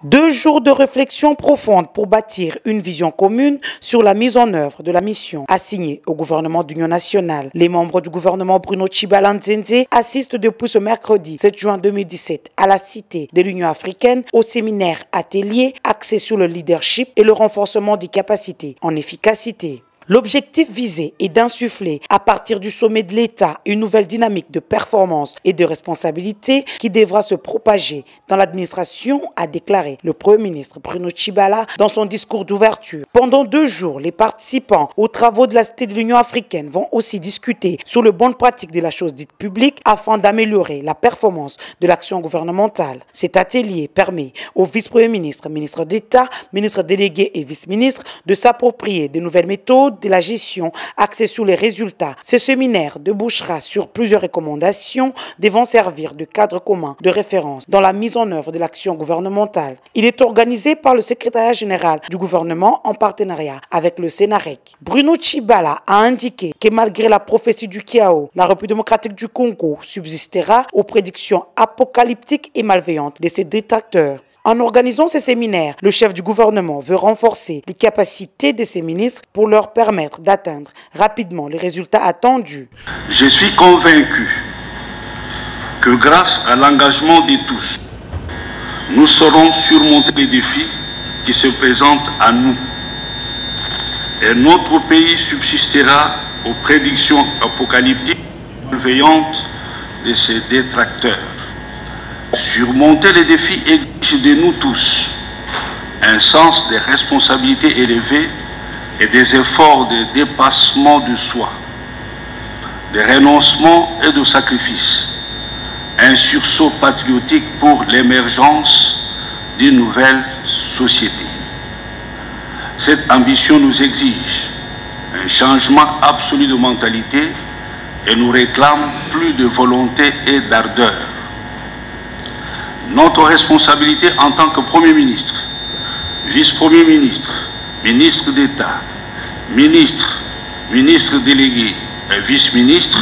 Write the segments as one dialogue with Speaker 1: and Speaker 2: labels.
Speaker 1: 2 jours de réflexion profonde pour bâtir une vision commune sur la mise en œuvre de la mission assignée au gouvernement d'Union nationale. Les membres du gouvernement Bruno Tshibala Nzende assistent depuis ce mercredi 7 juin 2017 à la Cité de l'Union africaine au séminaire atelier axé sur le leadership et le renforcement des capacités en efficacité. L'objectif visé est d'insuffler à partir du sommet de l'État une nouvelle dynamique de performance et de responsabilité qui devra se propager dans l'administration, a déclaré le Premier ministre Bruno Tshibala dans son discours d'ouverture. Pendant 2 jours, les participants aux travaux de la Cité de l'Union africaine vont aussi discuter sur les bonnes pratiques de la chose dite publique afin d'améliorer la performance de l'action gouvernementale. Cet atelier permet aux vice-premiers ministres, ministres d'État, ministres délégués et vice-ministres de s'approprier de nouvelles méthodes de la gestion axée sur les résultats. Ce séminaire débouchera sur plusieurs recommandations devant servir de cadre commun de référence dans la mise en œuvre de l'action gouvernementale. Il est organisé par le secrétariat général du gouvernement en partenariat avec le Sénarec. Bruno Tshibala a indiqué que malgré la prophétie du chaos, la République démocratique du Congo subsistera aux prédictions apocalyptiques et malveillantes de ses détracteurs. En organisant ces séminaires, le chef du gouvernement veut renforcer les capacités de ses ministres pour leur permettre d'atteindre rapidement les résultats attendus.
Speaker 2: Je suis convaincu que grâce à l'engagement de tous, nous saurons surmonter les défis qui se présentent à nous. Et notre pays subsistera aux prédictions apocalyptiques et malveillantes de ses détracteurs. Surmonter les défis exige de nous tous un sens des responsabilités élevées et des efforts de dépassement de soi, de renoncement et de sacrifice, un sursaut patriotique pour l'émergence d'une nouvelle société. Cette ambition nous exige un changement absolu de mentalité et nous réclame plus de volonté et d'ardeur. Notre responsabilité en tant que Premier ministre, vice-premier ministre, ministre d'État, ministre délégué et vice-ministre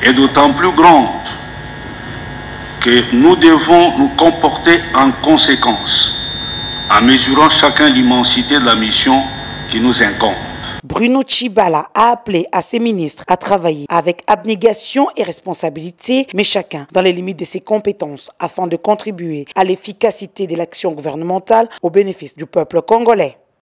Speaker 2: est d'autant plus grande que nous devons nous comporter en conséquence, en mesurant chacun l'immensité de la mission qui nous incombe.
Speaker 1: Bruno Tshibala a appelé à ses ministres à travailler avec abnégation et responsabilité, mais chacun dans les limites de ses compétences, afin de contribuer à l'efficacité de l'action gouvernementale au bénéfice du peuple congolais.